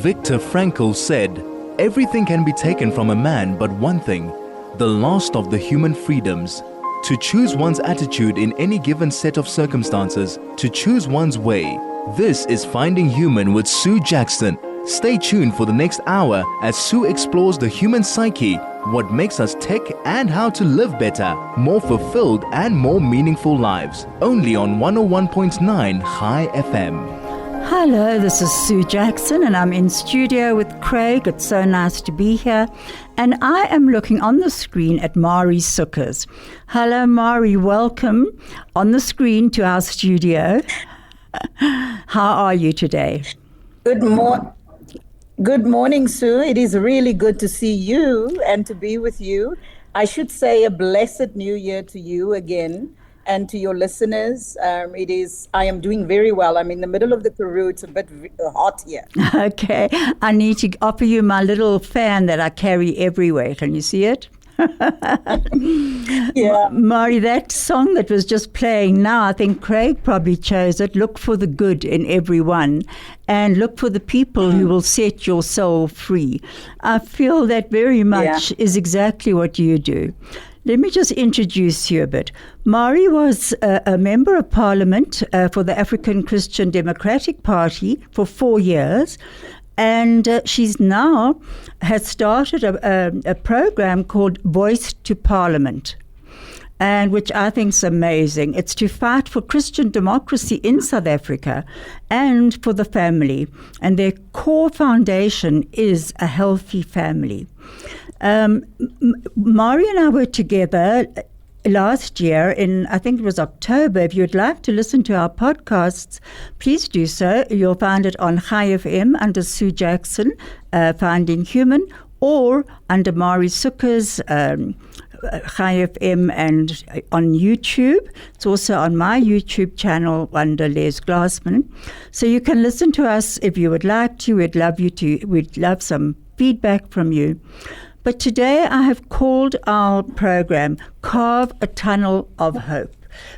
Viktor Frankl said, "Everything can be taken from a man but one thing, the last of the human freedoms. To choose one's attitude in any given set of circumstances, to choose one's way." This is Finding Human with Sue Jackson. Stay tuned for the next hour as Sue explores the human psyche, what makes us tick, and how to live better, more fulfilled and more meaningful lives. Only on 101.9 High FM. Hello, this is Sue Jackson and I'm in studio with Craig. It's so nice to be here. And I am looking on the screen at Marie Sukers. Hello, Marie. Welcome on the screen to our studio. How are you today? Good morning, Sue. It is really good to see you and to be with you. I should say a blessed new year to you again and to your listeners. I am doing very well. I'm in the middle of the Karoo. It's a bit hot here. Okay. I need to offer you my little fan that I carry everywhere. Can you see it? Yeah. Marie, that song that was just playing now, I think Craig probably chose it. Look for the good in everyone and look for the people who will set your soul free. I feel that very much is exactly what you do. Let me just introduce you a bit. Marie was a member of parliament for the African Christian Democratic Party for 4 years. And she's now has started a program called Voice to Parliament, and which I think is amazing. It's to fight for Christian democracy in South Africa and for the family. And their core foundation is a healthy family. Marie and I were together last year in, I think it was October. If you'd like to listen to our podcasts, please do so. You'll find it on High FM under Sue Jackson, Finding Human, or under Marie Sukers, High FM, and on YouTube. It's also on my YouTube channel under Les Glassman. So you can listen to us if you would like to. We'd love some feedback from you. But today I have called our program Carve a Tunnel of Hope,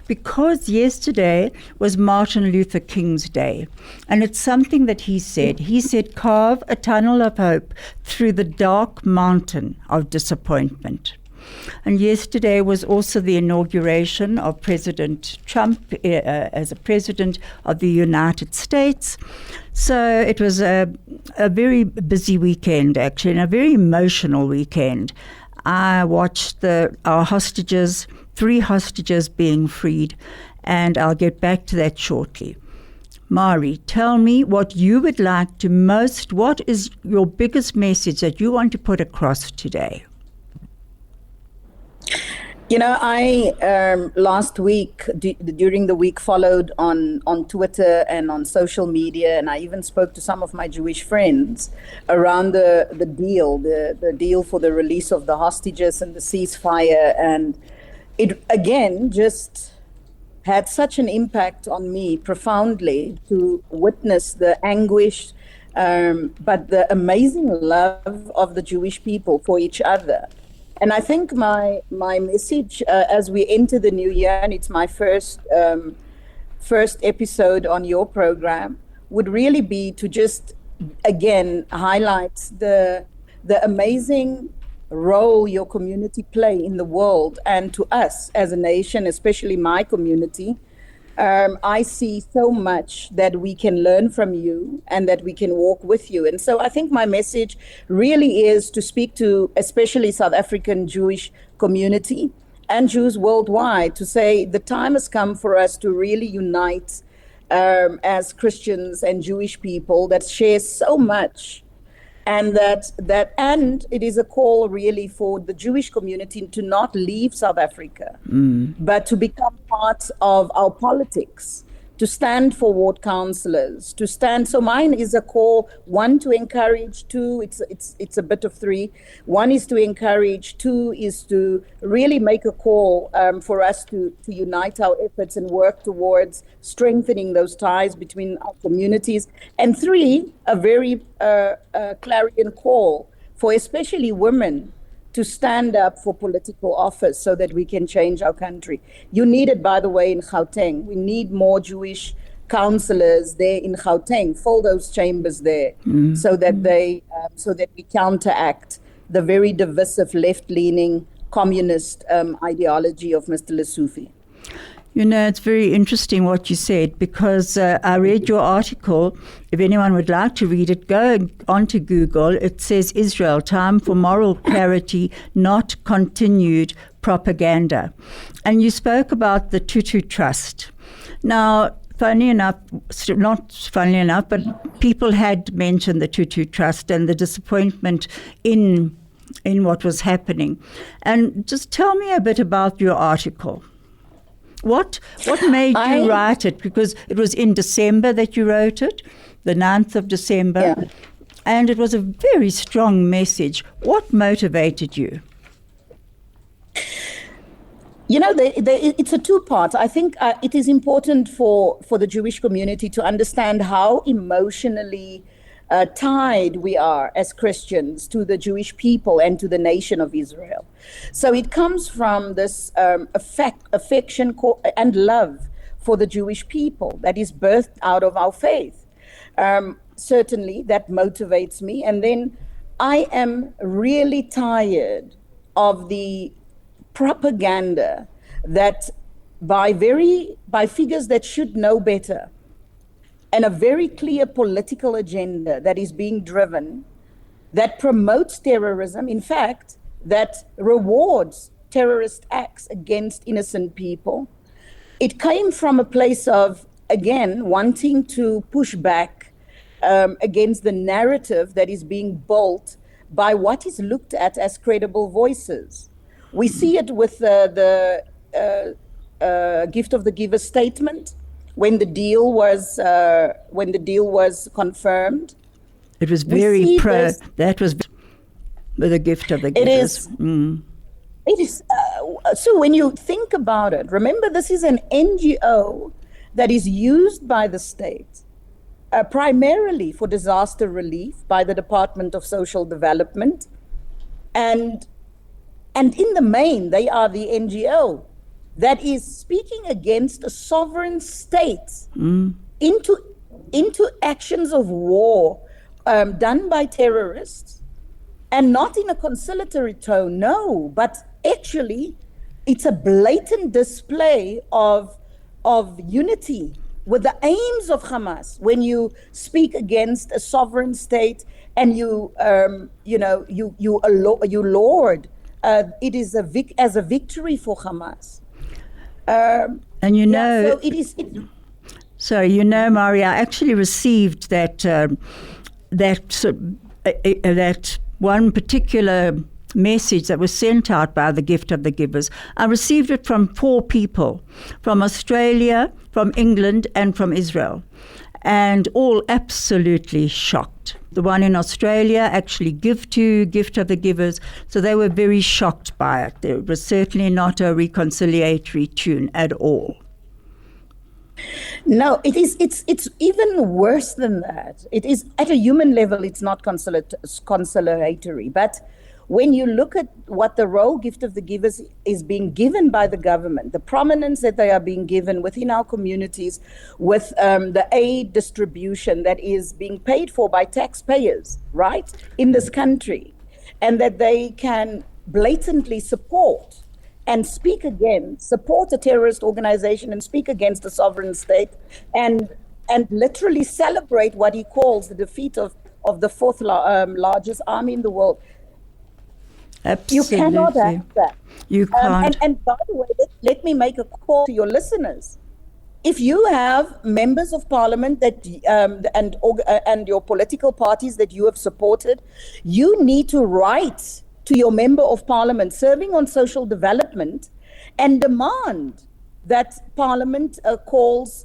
because yesterday was Martin Luther King's Day. And it's something that he said. He said, carve a tunnel of hope through the dark mountain of disappointment. And yesterday was also the inauguration of President Trump as a president of the United States. So it was a very busy weekend, actually, and a very emotional weekend. I watched our hostages, 3 hostages being freed, and I'll get back to that shortly. Marie, tell me what you would like to most, what is your biggest message that you want to put across today? You know, I last week, during the week, followed on Twitter and on social media, and I even spoke to some of my Jewish friends around the deal for the release of the hostages and the ceasefire. And it, again, just had such an impact on me profoundly to witness the anguish, but the amazing love of the Jewish people for each other. And I think my message as we enter the new year, and it's my first episode on your program, would really be to just again highlight the amazing role your community play in the world and to us as a nation, especially my community. I see so much that we can learn from you and that we can walk with you. And so I think my message really is to speak to especially South African Jewish community and Jews worldwide to say the time has come for us to really unite as Christians and Jewish people that share so much. And and it is a call really for the Jewish community to not leave South Africa, but to become part of our politics, to stand for ward councillors, to stand. So mine is a call, 1, to encourage, 2, it's a bit of 3. 1 is to encourage, 2 is to really make a call for us to unite our efforts and work towards strengthening those ties between our communities. And 3, a very clarion call for especially women to stand up for political office so that we can change our country. You need it, by the way, in Gauteng. We need more Jewish counselors there in Gauteng, fill those chambers there, so that we counteract the very divisive left-leaning communist ideology of Mr. Lesufi. You know, it's very interesting what you said, because I read your article. If anyone would like to read it, go onto Google. It says, Israel, time for moral clarity, not continued propaganda. And you spoke about the Tutu Trust. Now, funnily enough, not funnily enough, but people had mentioned the Tutu Trust and the disappointment in what was happening. And just tell me a bit about your article. What made you write it? Because it was in December that you wrote it, the 9th of December, yeah. And it was a very strong message. What motivated you? You know, it's a two-part. I think it is important for the Jewish community to understand how emotionally tied we are as Christians to the Jewish people and to the nation of Israel. So it comes from this affection and love for the Jewish people that is birthed out of our faith. Certainly that motivates me. And then I am really tired of the propaganda that by figures that should know better, and a very clear political agenda that is being driven, that promotes terrorism, in fact, that rewards terrorist acts against innocent people. It came from a place of, again, wanting to push back against the narrative that is being built by what is looked at as credible voices. We see it with the gift of the giver statement. When the deal was confirmed, it was very that was the gift of the givers. It is. So when you think about it, remember this is an NGO that is used by the state primarily for disaster relief by the Department of Social Development, and in the main they are the NGO that is speaking against a sovereign state into actions of war done by terrorists, and not in a conciliatory tone, no, but actually it's a blatant display of unity with the aims of Hamas. When you speak against a sovereign state and you laud, it is as a victory for Hamas. And you know, so it is. So you know, Marie, I actually received that one particular message that was sent out by the Gift of the Givers. I received it from 4 people, from Australia, from England, and from Israel, and all absolutely shocked. The one in Australia actually Gift of the Givers, so they were very shocked by it. It was certainly not a reconciliatory tune at all. No, it's even worse than that. It is at a human level, it's not conciliatory. But when you look at what the role Gift of the Givers is being given by the government, the prominence that they are being given within our communities, with the aid distribution that is being paid for by taxpayers, right, in this country, and that they can blatantly support and support a terrorist organization and speak against a sovereign state, and literally celebrate what he calls the defeat of the 4th largest army in the world. Absolutely. You cannot have that. You can't. And by the way, let me make a call to your listeners. If you have members of parliament that and your political parties that you have supported, you need to write to your member of parliament serving on social development and demand that parliament calls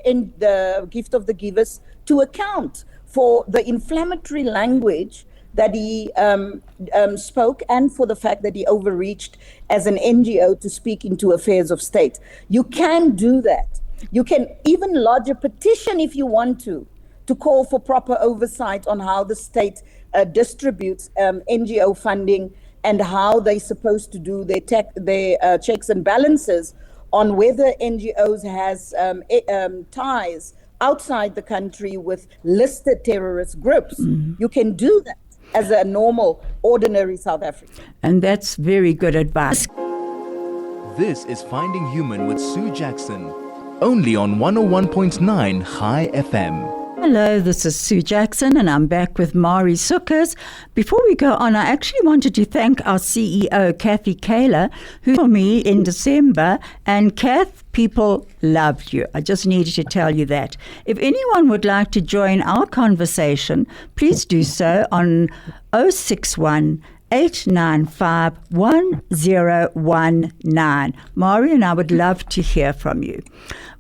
in the Gift of the Givers to account for the inflammatory language that he spoke, and for the fact that he overreached as an NGO to speak into affairs of state. You can do that. You can even lodge a petition if you want to call for proper oversight on how the state distributes NGO funding and how they're supposed to do their checks and balances on whether NGOs has ties outside the country with listed terrorist groups. You can do that as a normal, ordinary South African. And that's very good advice. This is Finding Human with Sue Jackson, only on 101.9 High FM. Hello, this is Sue Jackson, and I'm back with Marie Sukers. Before we go on, I actually wanted to thank our CEO, Kathy Kaler, who told me in December, and Kath, people loved you. I just needed to tell you that. If anyone would like to join our conversation, please do so on 061 895 1019. Marie and I would love to hear from you.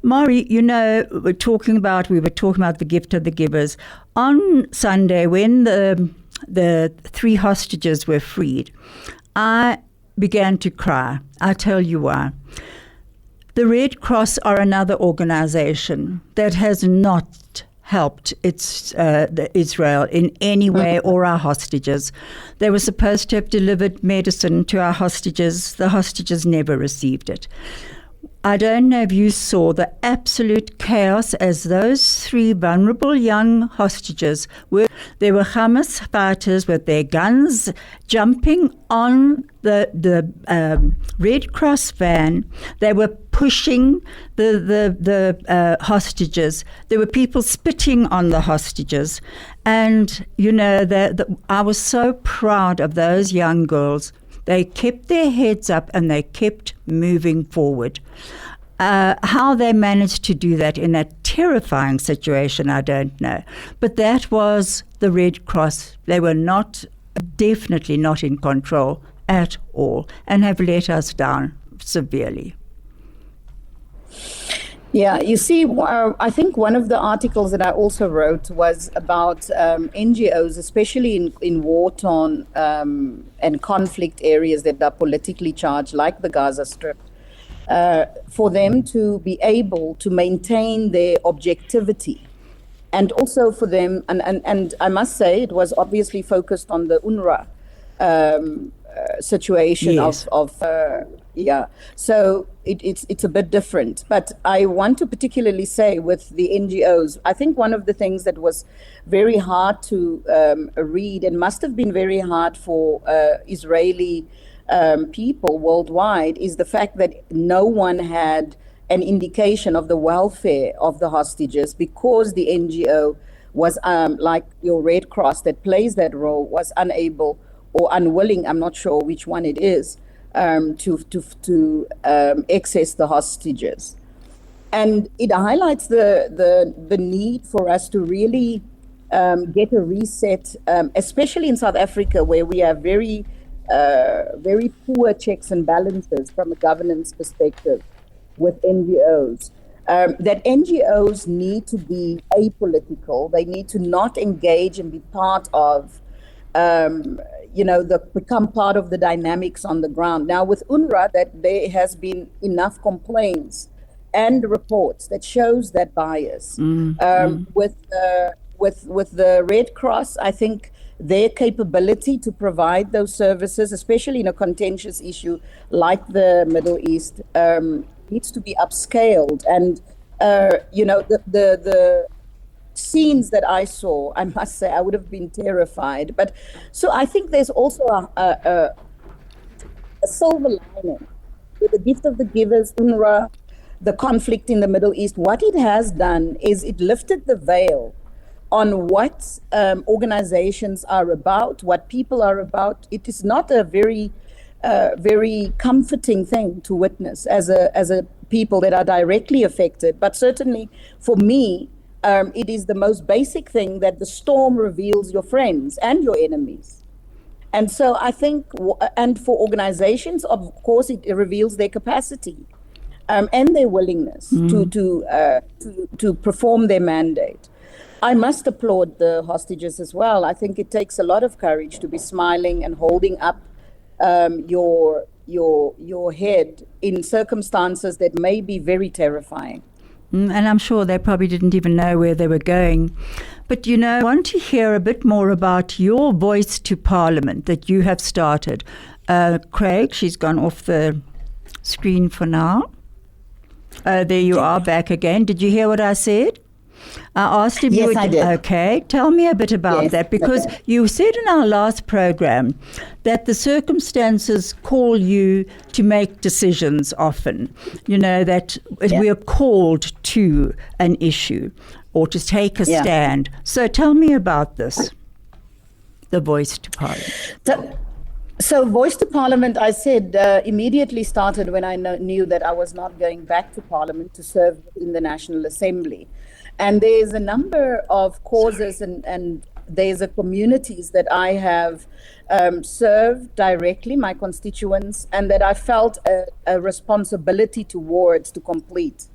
Marie, you know, we were talking about the gift of the givers. On Sunday, when the 3 hostages were freed, I began to cry. I'll tell you why. The Red Cross are another organization that has not helped Israel in any way, or our hostages. They were supposed to have delivered medicine to our hostages. The hostages never received it. I don't know if you saw the absolute chaos as those 3 vulnerable young hostages were. There were Hamas fighters with their guns jumping on the Red Cross van. They were pushing the hostages. There were people spitting on the hostages. And, you know, I was so proud of those young girls. They kept their heads up and they kept moving forward. How they managed to do that in that terrifying situation, I don't know. But that was the Red Cross. They were definitely not in control at all, and have let us down severely. Yeah, you see, I think one of the articles that I also wrote was about NGOs, especially in war-torn and conflict areas that are politically charged, like the Gaza Strip, for them to be able to maintain their objectivity. And also for them, and I must say, it was obviously focused on the UNRWA situation. Yes. So it's a bit different. But I want to particularly say with the NGOs, I think one of the things that was very hard to read, and must have been very hard for Israeli people worldwide, is the fact that no one had an indication of the welfare of the hostages, because the NGO was, like your Red Cross that plays that role, was unable or unwilling, I'm not sure which one it is, to access the hostages. And it highlights the need for us to really get a reset, especially in South Africa, where we have very poor checks and balances from a governance perspective with NGOs. That NGOs need to be apolitical. They need to not engage and be part of become part of the dynamics on the ground. Now with UNRWA, that there has been enough complaints and reports that shows that bias. With the Red Cross, I think their capability to provide those services, especially in a contentious issue like the Middle East, needs to be upscaled. And the scenes that I saw, I must say, I would have been terrified. But so I think there's also a silver lining with the gift of the givers, UNRWA, the conflict in the Middle East. What it has done is it lifted the veil on what organizations are about, what people are about. It is not a very comforting thing to witness as a people that are directly affected. But certainly for me, it is the most basic thing, that the storm reveals your friends and your enemies. And so I think, and for organizations, of course, it reveals their capacity and their willingness to perform their mandate. I must applaud the hostages as well. I think it takes a lot of courage to be smiling and holding up your head in circumstances that may be very terrifying. And I'm sure they probably didn't even know where they were going. But, I want to hear a bit more about your Voice to Parliament that you have started. Craig, she's gone off the screen for now. There you are, back again. Did you hear what I said? I asked if you Yes, I did. Okay, tell me a bit about that, because you said in our last program that the circumstances call you to make decisions often. You know, that we are called to an issue or to take a stand. So tell me about this, the Voice to Parliament. So Voice to Parliament, I said, immediately started when I knew that I was not going back to Parliament to serve in the National Assembly. And there's a number of causes and there's a communities that I have served directly, my constituents, and that I felt a responsibility towards to complete.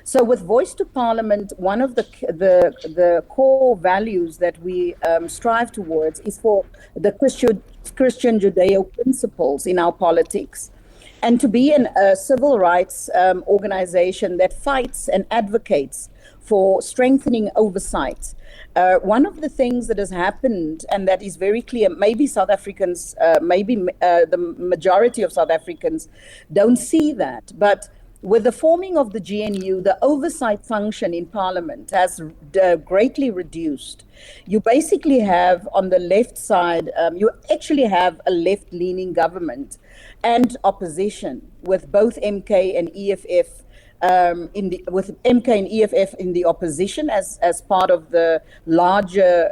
So with Voice to Parliament, one of the core values that we strive towards is for the Christian Judeo principles in our politics, and to be a civil rights organization that fights and advocates for strengthening oversight. One of the things that has happened, and that is very clear, maybe South Africans, the majority of South Africans don't see that, but with the forming of the GNU, the oversight function in Parliament has greatly reduced. You basically have on the left side, you actually have a left-leaning government and opposition with both MK and EFF with MK and EFF in the opposition as part of the larger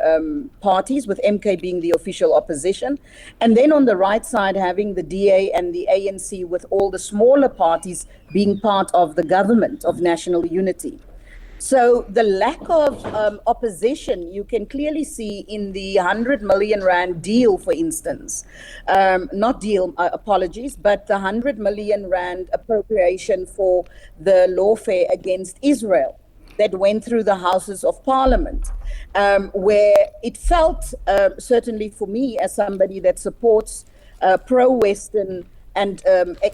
parties, with MK being the official opposition. And then on the right side, having the DA and the ANC with all the smaller parties being part of the government of national unity. So the lack of opposition, you can clearly see in the 100 million rand deal, for instance, not deal, apologies, but the 100 million rand appropriation for the lawfare against Israel that went through the Houses of Parliament, where it felt, certainly for me as somebody that supports pro-Western and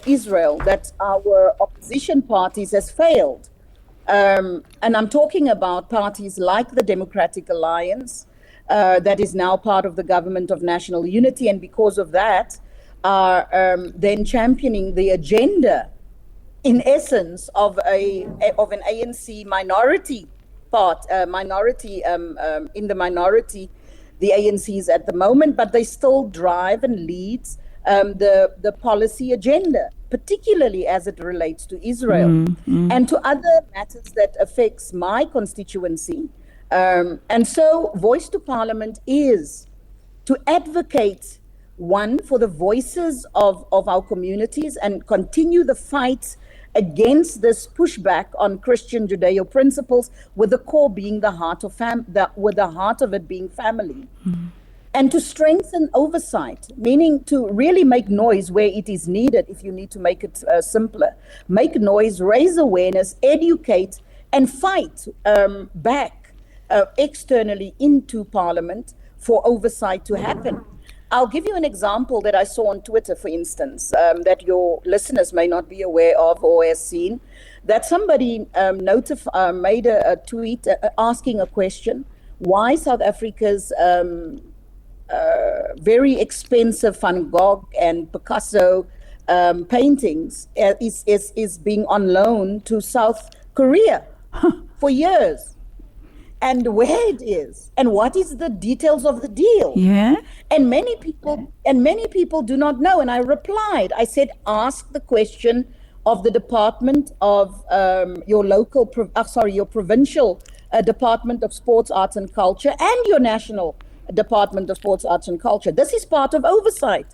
Israel, that our opposition parties has failed. And I'm talking about parties like the Democratic Alliance, that is now part of the government of national unity, and because of that are then championing the agenda, in essence, of an ANC minority part, in the minority, the ANC is at the moment, but they still drive and lead the policy agenda, particularly as it relates to Israel and to other matters that affects my constituency. And so Voice to Parliament is to advocate, one, for the voices of our communities and continue the fight against this pushback on Christian Judeo principles, with the core being the heart of with the heart of it being family. And to strengthen oversight, meaning to really make noise where it is needed, if you need to make it simpler. Make noise, raise awareness, educate, and fight back externally into Parliament for oversight to happen. I'll give you an example that I saw on Twitter, for instance, that your listeners may not be aware of or has seen, that somebody made a tweet asking a question, why South Africa's very expensive Van Gogh and Picasso paintings is being on loan to South Korea for years, and where it is, and what is the details of the deal. And many people do not know. And I replied, I said, ask the question of the Department of your provincial Department of Sports, Arts and Culture, and your national Department of Sports, Arts and Culture. This is part of oversight.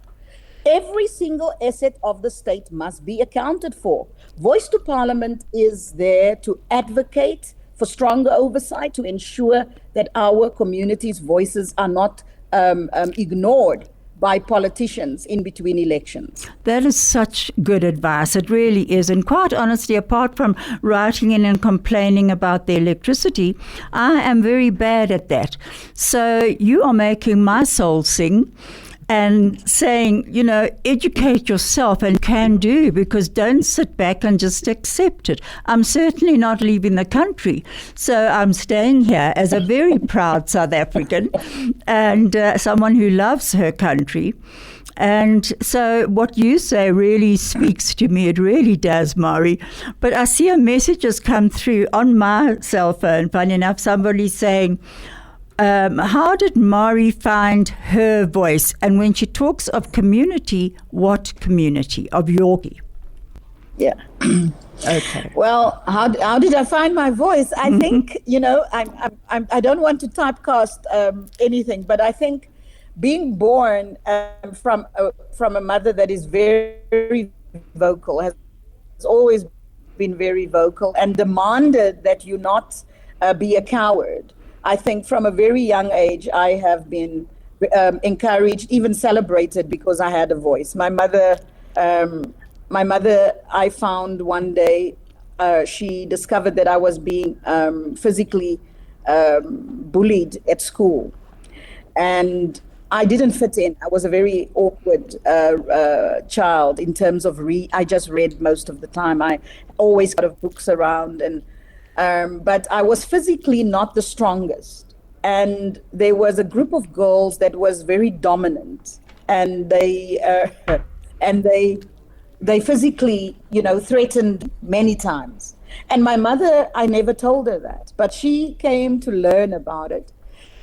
Every single asset of the state must be accounted for. Voice to Parliament is there to advocate for stronger oversight, to ensure that our communities' voices are not ignored by politicians in between elections. That is such good advice. It really is. And quite honestly, apart from writing in and complaining about the electricity, I am very bad at that. So you are making my soul sing and saying, educate yourself, and can do, because don't sit back and just accept it. I'm certainly not leaving the country. So I'm staying here as a very proud South African and someone who loves her country. And so what you say really speaks to me. It really does, Marie. But I see a message has come through on my cell phone. Funny enough, somebody saying, how did Marie find her voice? And when she talks of community, what community? Of Yorkie? Yeah. Okay. Well, how did I find my voice? I think, I don't want to typecast anything, but I think being born from a mother that is very, very vocal, has always been very vocal and demanded that you not be a coward. I think from a very young age, I have been encouraged, even celebrated because I had a voice. My mother, I found one day, she discovered that I was being physically bullied at school. And I didn't fit in. I was a very awkward child in terms of I just read most of the time. I always got books around, but I was physically not the strongest. And there was a group of girls that was very dominant, and they physically, threatened many times. And my mother, I never told her that, but she came to learn about it.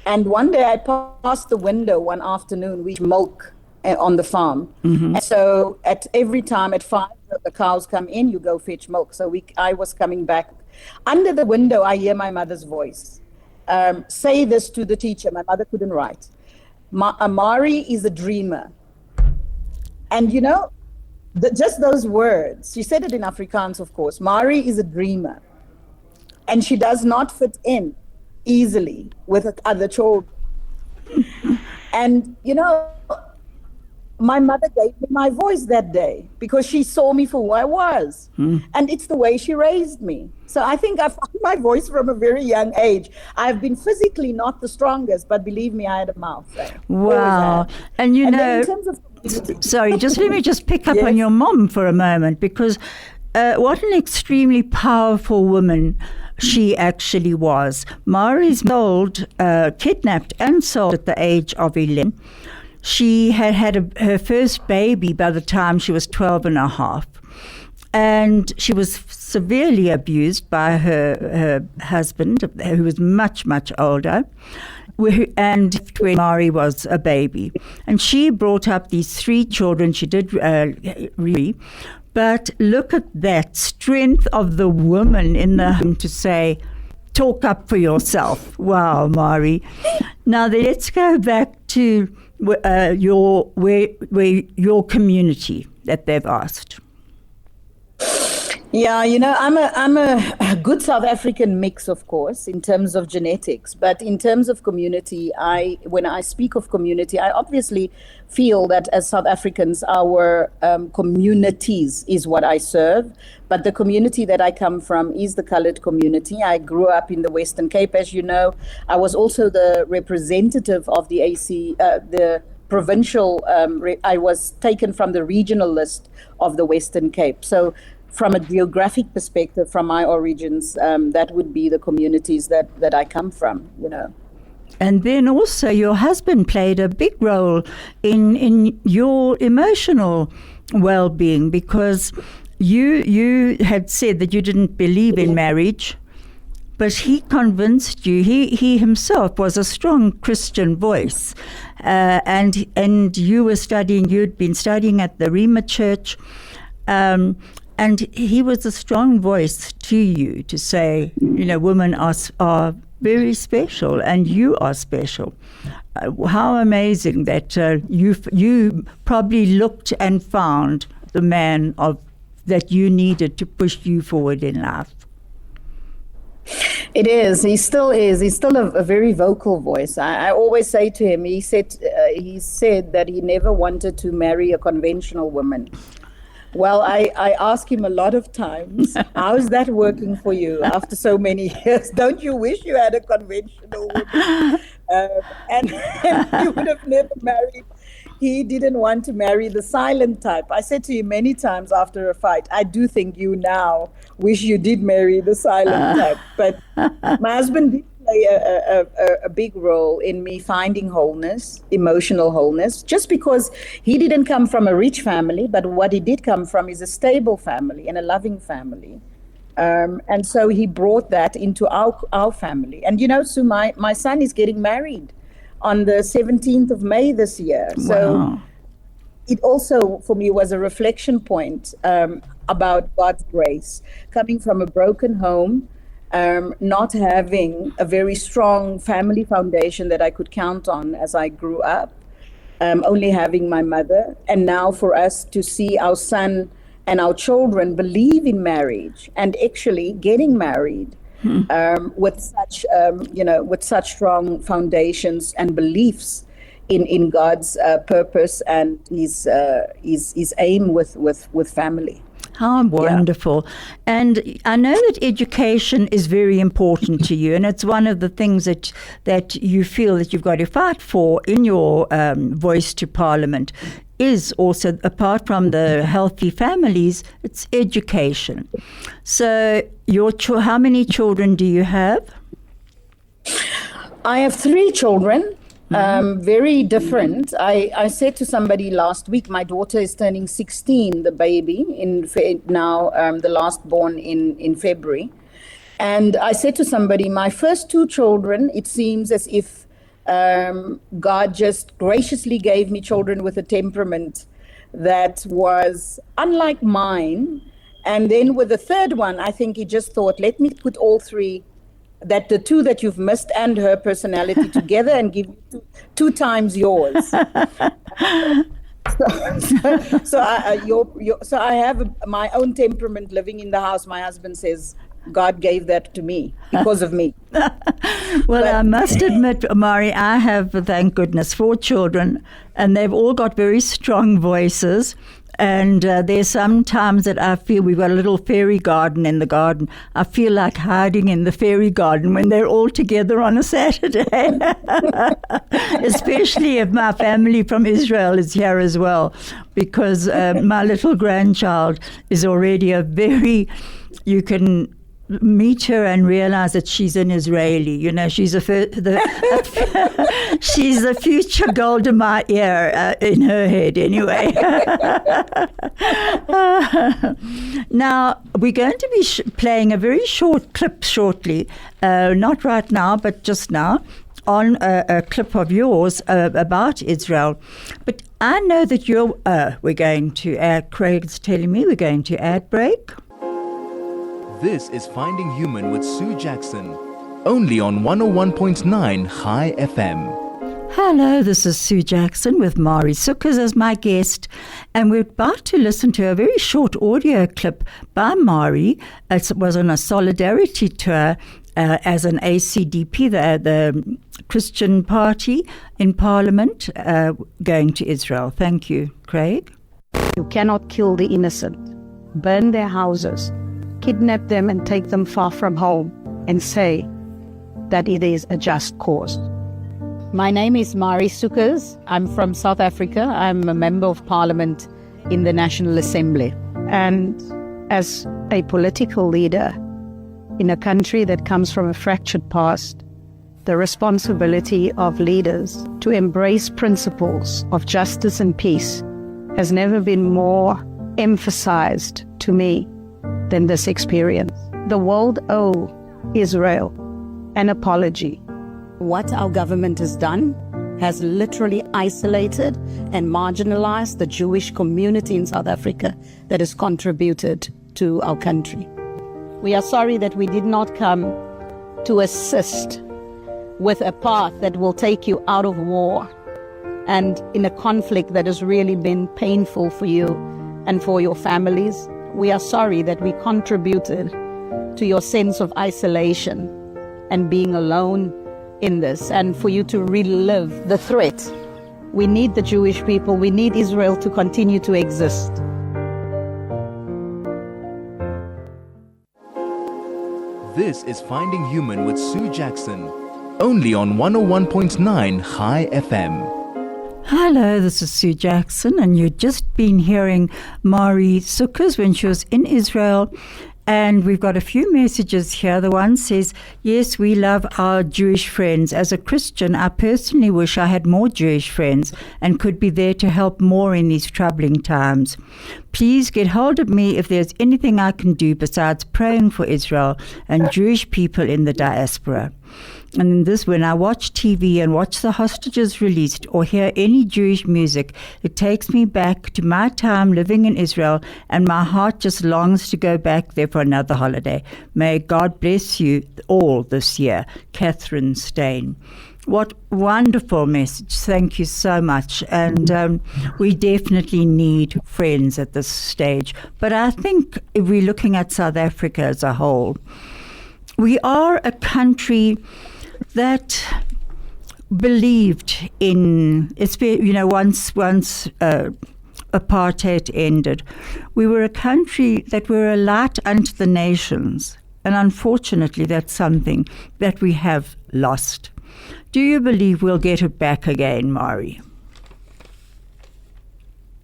And one day I passed the window one afternoon, we milk on the farm. And so every time at 5, the cows come in, you go fetch milk. So I was coming back. Under the window, I hear my mother's voice. Say this to the teacher. My mother couldn't write. Marie is a dreamer. And just those words, she said it in Afrikaans, of course. Marie is a dreamer. And she does not fit in easily with other children. And, my mother gave me my voice that day because she saw me for who I was. And it's the way she raised me. So I think I found my voice from a very young age. I've been physically not the strongest, but believe me, I had a mouth. Wow. And in terms of sorry, let me just pick up on your mom for a moment, because what an extremely powerful woman she actually was. Marie's kidnapped and sold at the age of 11. She had her first baby by the time she was 12 and a half. And she was severely abused by her husband, who was much, much older, and when Marie was a baby. And she brought up these 3 children. She did but look at that strength of the woman in the home to say, talk up for yourself. Wow, Marie. Now let's go back to your community that they've asked. Yeah, I'm a good South African mix, of course, in terms of genetics. But in terms of community, when I speak of community, I obviously feel that as South Africans, our communities is what I serve. But the community that I come from is the colored community. I grew up in the Western Cape, as you know. I was also the representative of the the provincial, I was taken from the regional list of the Western Cape. So from a geographic perspective, from my origins, that would be the communities that I come from, And then also your husband played a big role in your emotional well-being, because you had said that you didn't believe in marriage, but he convinced you. He himself was a strong Christian voice, and you'd been studying at the Rema Church, and he was a strong voice to you to say, women are very special, and you are special. How amazing that you probably looked and found the man that you needed to push you forward in life. It is. He still is. He's still a very vocal voice. I always say to him, he said that he never wanted to marry a conventional woman. Well, I ask him a lot of times, how's that working for you after so many years? Don't you wish you had a conventional woman? And he would have never married. He didn't want to marry the silent type. I said to him many times after a fight, I do think you now wish you did marry the silent type. But my husband did play a big role in me finding wholeness, emotional wholeness, just because he didn't come from a rich family, but what he did come from is a stable family and a loving family. And so he brought that into our family. And, Sue, my son is getting married on the 17th of May this year. So Wow. it also, for me, was a reflection point about God's grace, coming from a broken home, not having a very strong family foundation that I could count on as I grew up, only having my mother. And now for us to see our son and our children believe in marriage and actually getting married with such strong foundations and beliefs in God's purpose and his aim with family. How wonderful. And I know that education is very important to you, and it's one of the things that you feel that you've got to fight for in your voice to Parliament, is also, apart from the healthy families, it's education. So how many children do you have? I have 3 children. Very different. I said to somebody last week, my daughter is turning 16, the baby, now the last born in February. And I said to somebody, my first 2 children, it seems as if God just graciously gave me children with a temperament that was unlike mine. And then with the third one, I think he just thought, let me put all 3, that the 2 that you've missed and her personality together and give you 2 times yours. So I have my own temperament living in the house. My husband says God gave that to me because of me. Well, I must admit, Marie, I have, thank goodness, 4 children, and they've all got very strong voices. And there's some times that I feel we've got a little fairy garden in the garden. I feel like hiding in the fairy garden when they're all together on a Saturday. Especially if my family from Israel is here as well, because my little grandchild is already you can meet her and realize that she's an Israeli. She's she's the future Golda Meir in her head anyway. Now, we're going to be playing a very short clip shortly, not right now, but just now, on a clip of yours about Israel. But I know that we're going to add, Craig's telling me we're going to ad break. This is Finding Human with Sue Jackson, only on 101.9 High FM. Hello, this is Sue Jackson with Marie Sukers as my guest, and we're about to listen to a very short audio clip by Marie. It was on a solidarity tour as an ACDP, the Christian party in Parliament, going to Israel. Thank you, Craig. You cannot kill the innocent, burn their houses, kidnap them and take them far from home and say that it is a just cause. My name is Marie Sukers. I'm from South Africa. I'm a member of Parliament in the National Assembly. And as a political leader in a country that comes from a fractured past, the responsibility of leaders to embrace principles of justice and peace has never been more emphasized to me than this experience. The world owes Israel an apology. What our government has done has literally isolated and marginalized the Jewish community in South Africa that has contributed to our country. We are sorry that we did not come to assist with a path that will take you out of war and in a conflict that has really been painful for you and for your families. We are sorry that we contributed to your sense of isolation and being alone in this, and for you to relive the threat. We need the Jewish people. We need Israel to continue to exist. This is Finding Human with Sue Jackson, only on 101.9 High FM. Hello, this is Sue Jackson, and you've just been hearing Marie Sukers when she was in Israel, And we've got a few messages here. The one says, yes, we love our Jewish friends. As a Christian, I personally wish I had more Jewish friends and could be there to help more in these troubling times. Please get hold of me if there's anything I can do besides praying for Israel and Jewish people in the diaspora. And this, when I watch TV and watch the hostages released or hear any Jewish music, it takes me back to my time living in Israel, and my heart just longs to go back there for another holiday. May God bless you all this year. Catherine Stain. What wonderful message. Thank you so much. And we definitely need friends at this stage. But I think if we're looking at South Africa as a whole, we are a country that believed in, once apartheid ended, we were a country that were a light unto the nations. And unfortunately, that's something that we have lost. Do you believe we'll get it back again, Marie?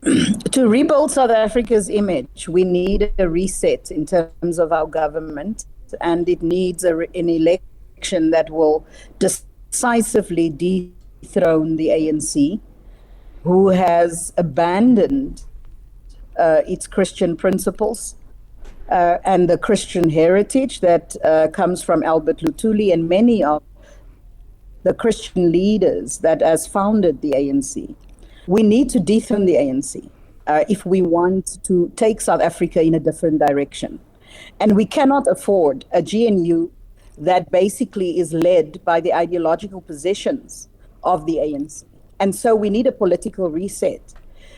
To rebuild South Africa's image, we need a reset in terms of our government, and it needs an election that will decisively dethrone the ANC, who has abandoned its Christian principles and the Christian heritage that comes from Albert Luthuli and many of the Christian leaders that has founded the ANC. We need to dethrone the ANC if we want to take South Africa in a different direction. And we cannot afford a GNU that basically is led by the ideological positions of the ANC. And so we need a political reset.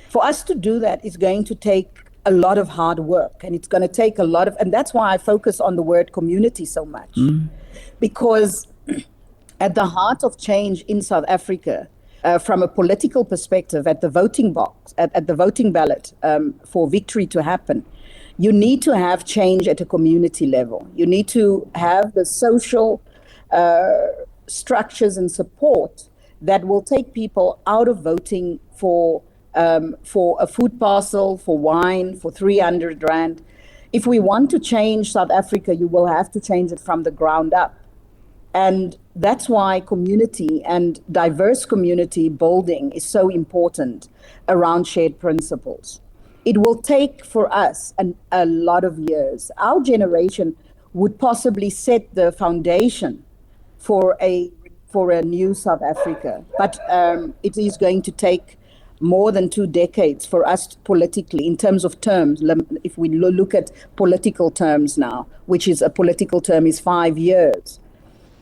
For us to do that is going to take a lot of hard work, and it's going to take a lot of, and that's why I focus on the word community so much, because at the heart of change in South Africa, from a political perspective, at the voting box, at the voting ballot, for victory to happen, you need to have change at a community level. You need to have the social structures and support that will take people out of voting for a food parcel, for wine, for 300 Rand. If we want to change South Africa, you will have to change it from the ground up. And that's why community and diverse community building is so important around shared principles. It will take for us a lot of years. Our generation would possibly set the foundation for a new South Africa. But it is going to take more than 2 decades for us politically, in terms of terms. If we look at political terms now, which is a political term is 5 years.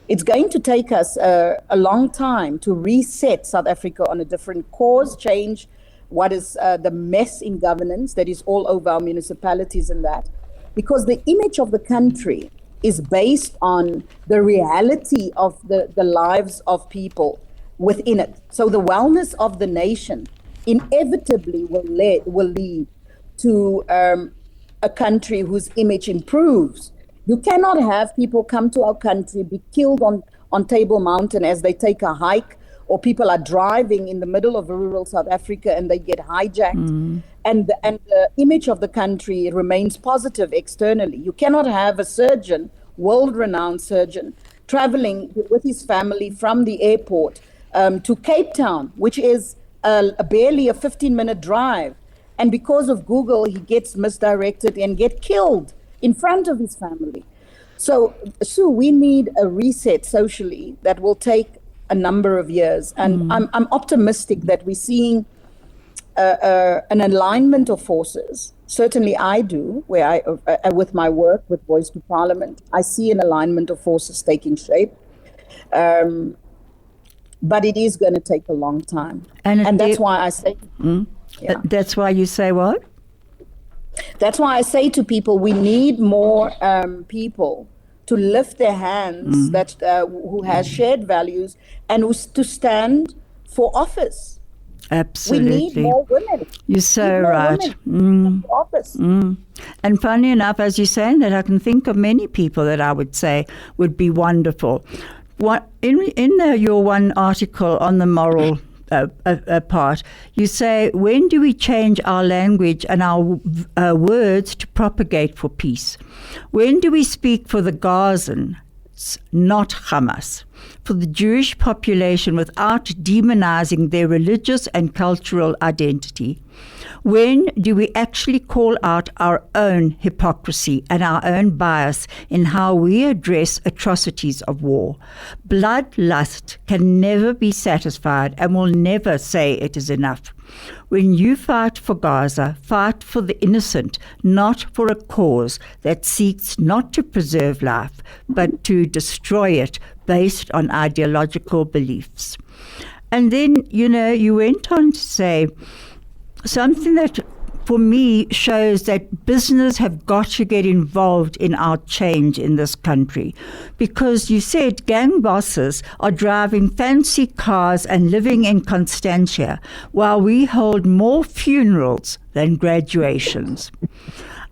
It's going to take us a long time to reset South Africa on a different course, change what is the mess in governance that is all over our municipalities and that. Because the image of the country is based on the reality of the lives of people within it. So the wellness of the nation inevitably will lead to a country whose image improves. You cannot have people come to our country, be killed on Table Mountain as they take a hike, or people are driving in the middle of rural South Africa and they get hijacked. And the image of the country remains positive externally. You cannot have a surgeon, world-renowned surgeon, traveling with his family from the airport to Cape Town, which is barely a 15-minute drive. And because of Google, he gets misdirected and get killed in front of his family. So, Sue, we need a reset socially that will take a number of years. And I'm optimistic that we're seeing an alignment of forces. Certainly I do, where I with my work with Voice to Parliament, I see an alignment of forces taking shape. But it is going to take a long time. And that's why I say... Yeah. That's why you say what? That's why I say to people, we need more people to lift their hands that who has shared values and who's to stand for office. Absolutely. We need more women. You're so right. For office. And funny enough, as you're saying that, I can think of many people that I would say would be wonderful. In your one article on the moral part. You say, when do we change our language and our words to propagate for peace? When do we speak for the Gazan, not Hamas, for the Jewish population without demonizing their religious and cultural identity? When do we actually call out our own hypocrisy and our own bias in how we address atrocities of war? Bloodlust can never be satisfied and will never say it is enough. When you fight for Gaza, fight for the innocent, not for a cause that seeks not to preserve life, but to destroy it based on ideological beliefs. And then, you went on to say something that for me shows that business have got to get involved in our change in this country, because you said gang bosses are driving fancy cars and living in Constantia while we hold more funerals than graduations.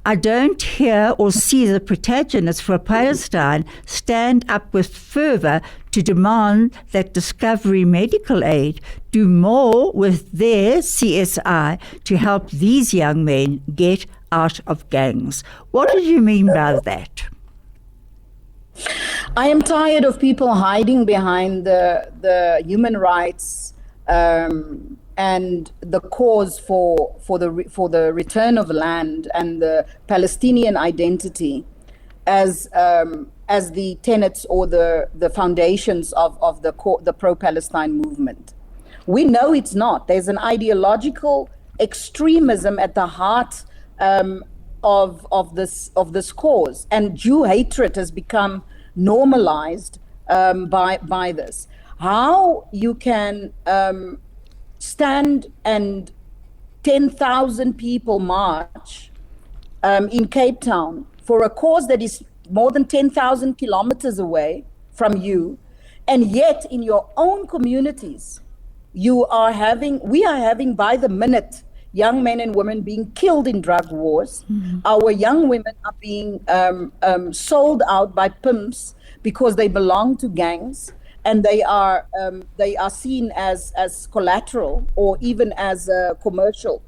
I don't hear or see the protagonists for Palestine stand up with fervor to demand that Discovery Medical Aid do more with their CSI to help these young men get out of gangs. What do you mean by that? I am tired of people hiding behind the human rights and the cause for the return of land and the Palestinian identity as the tenets or the foundations of the pro-Palestine movement. We know it's not. There's an ideological extremism at the heart of this cause, and Jew hatred has become normalized by this. How you can stand and 10,000 people march in Cape Town for a cause that is more than 10,000 kilometers away from you, and yet in your own communities we are having by the minute young men and women being killed in drug wars. Mm-hmm. Our young women are being sold out by pimps because they belong to gangs, and they are seen as collateral or even as a commercial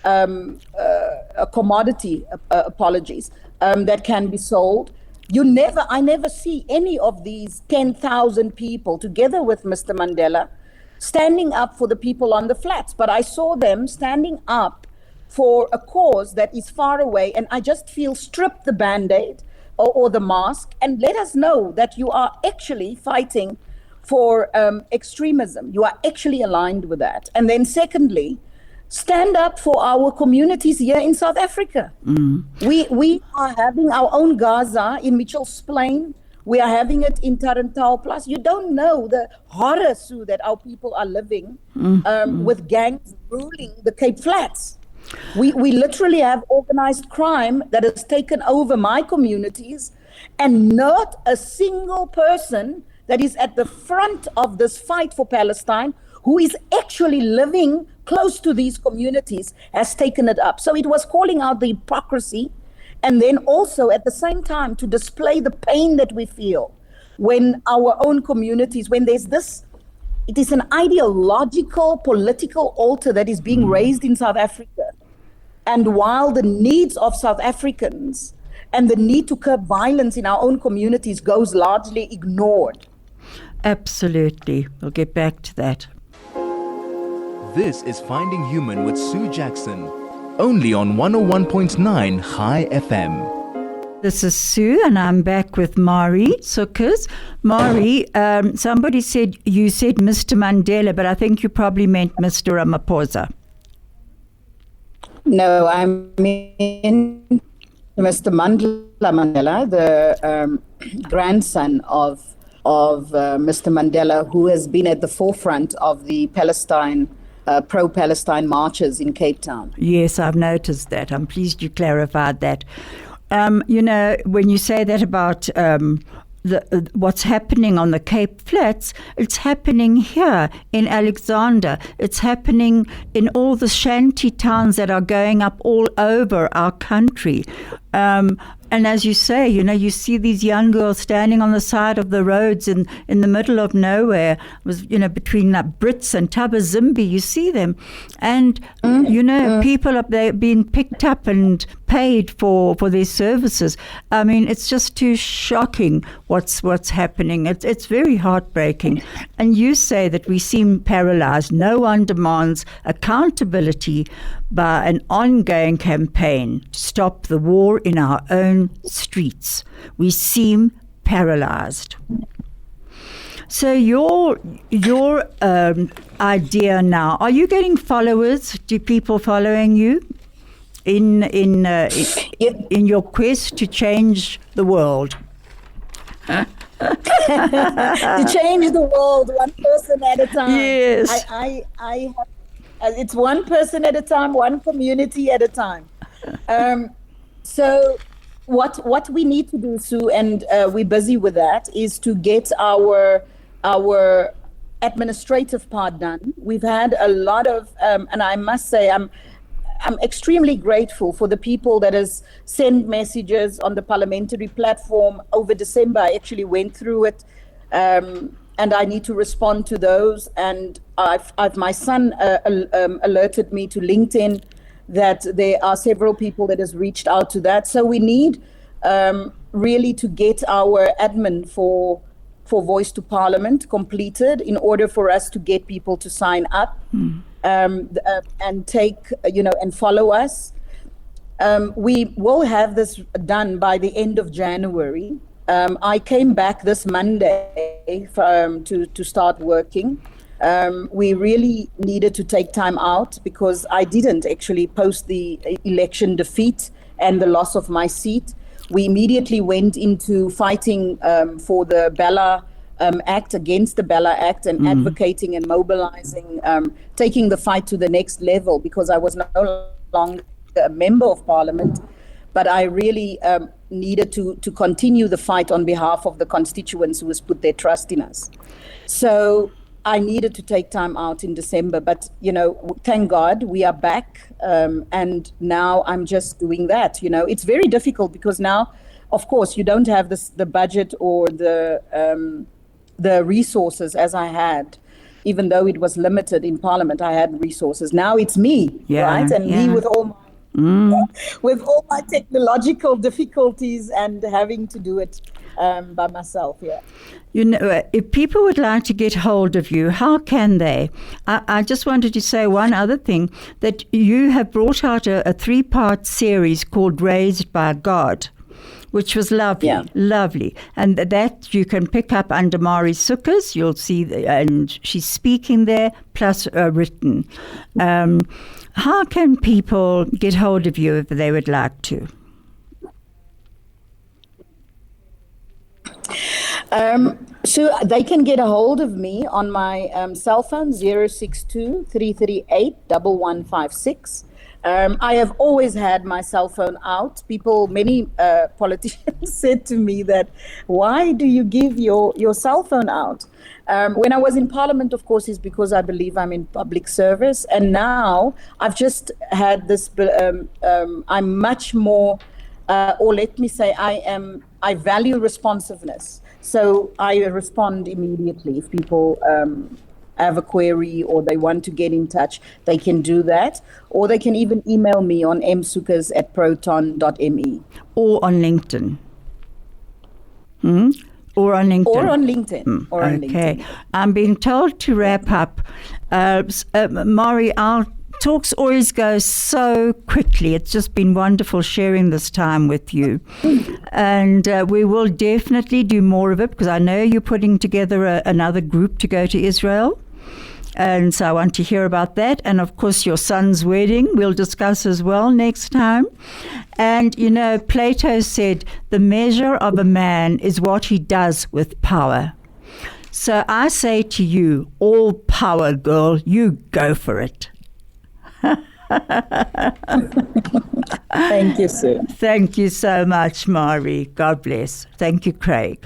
a commodity. That can be sold. I never see any of these 10,000 people together with Mr. Mandela standing up for the people on the flats, but I saw them standing up for a cause that is far away, and I just feel strip the Band-Aid or the mask and let us know that you are actually fighting for extremism. You are actually aligned with that. And then secondly, stand up for our communities here in South Africa. Mm. We are having our own Gaza in Mitchell's Plain. We are having it in Tarantau Plus. You don't know the horror, Sue, that our people are living with gangs ruling the Cape Flats. We literally have organized crime that has taken over my communities, and not a single person that is at the front of this fight for Palestine who is actually living close to these communities has taken it up. So it was calling out the hypocrisy, and then also at the same time to display the pain that we feel when our own communities, when there's this, it is an ideological political altar that is being raised in South Africa. And while the needs of South Africans and the need to curb violence in our own communities goes largely ignored. Absolutely. We'll get back to that. This is Finding Human with Sue Jackson, only on 101.9 High FM. This is Sue, and I'm back with Marie Sukers. Marie, somebody said you said Mr. Mandela, but I think you probably meant Mr. Ramaphosa. No, I mean Mr. Mandela, the grandson of Mr. Mandela, who has been at the forefront of the pro-Palestine marches in Cape Town. Yes, I've noticed that. I'm pleased you clarified that. When you say that about what's happening on the Cape Flats, it's happening here in Alexander. It's happening in all the shanty towns that are going up all over our country. And as you say, you see these young girls standing on the side of the roads in the middle of nowhere, between Brits and Tabazimbi, you see them. And, people up there being picked up and paid for their services. I mean, it's just too shocking what's happening. It's very heartbreaking. And you say that we seem paralyzed. No one demands accountability by an ongoing campaign to stop the war in our own streets. We seem paralyzed. So your idea now, are you getting followers? Do people following you in your quest to change the world? To change the world one person at a time. Yes. I have, it's one person at a time, one community at a time. So what we need to do, Sue, and we're busy with that, is to get our administrative part done. We've had a lot of, and I must say, I'm extremely grateful for the people that has sent messages on the parliamentary platform over December. I actually went through it, and I need to respond to those. And my son alerted me to LinkedIn that there are several people that has reached out to that. So we need really to get our admin for Voice to Parliament completed in order for us to get people to sign up. And take, and follow us. We will have this done by the end of January. I came back this Monday to start working. We really needed to take time out because I didn't actually post the election defeat and the loss of my seat. We immediately went into fighting for the Bella Act, against the Bella Act, and advocating and mobilizing, taking the fight to the next level, because I was no longer a member of Parliament, but I really needed to continue the fight on behalf of the constituents who has put their trust in us. So I needed to take time out in December, but thank God we are back, and now I'm just doing that. It's very difficult because now, of course, you don't have the budget or the resources as I had. Even though it was limited in Parliament, I had resources. Now it's me, right? And me with all my technological difficulties and having to do it by myself. Yeah. If people would like to get hold of you, how can they? I just wanted to say one other thing, that you have brought out a 3-part series called Raised by God, which was lovely. And that you can pick up under Marie Sukers. You'll see, and she's speaking there, plus written. How can people get hold of you if they would like to? So they can get a hold of me on my cell phone, 062-338-1156. I have always had my cell phone out. Many politicians said to me that, why do you give your cell phone out? When I was in Parliament, of course, is because I believe I'm in public service. And now I've just had this, I'm much more, or let me say, I value responsiveness. So I respond immediately. If people have a query or they want to get in touch, they can do that. Or they can even email me on msukers@proton.me. Or on LinkedIn. Or on LinkedIn. Or on LinkedIn. Okay. I'm being told to wrap up. Marie, our talks always go so quickly. It's just been wonderful sharing this time with you. And we will definitely do more of it, because I know you're putting together another group to go to Israel. And so I want to hear about that. And of course, your son's wedding, we'll discuss as well next time. And, Plato said, the measure of a man is what he does with power. So I say to you, all power, girl, you go for it. Thank you, Sue. Thank you so much, Marie. God bless. Thank you, Craig.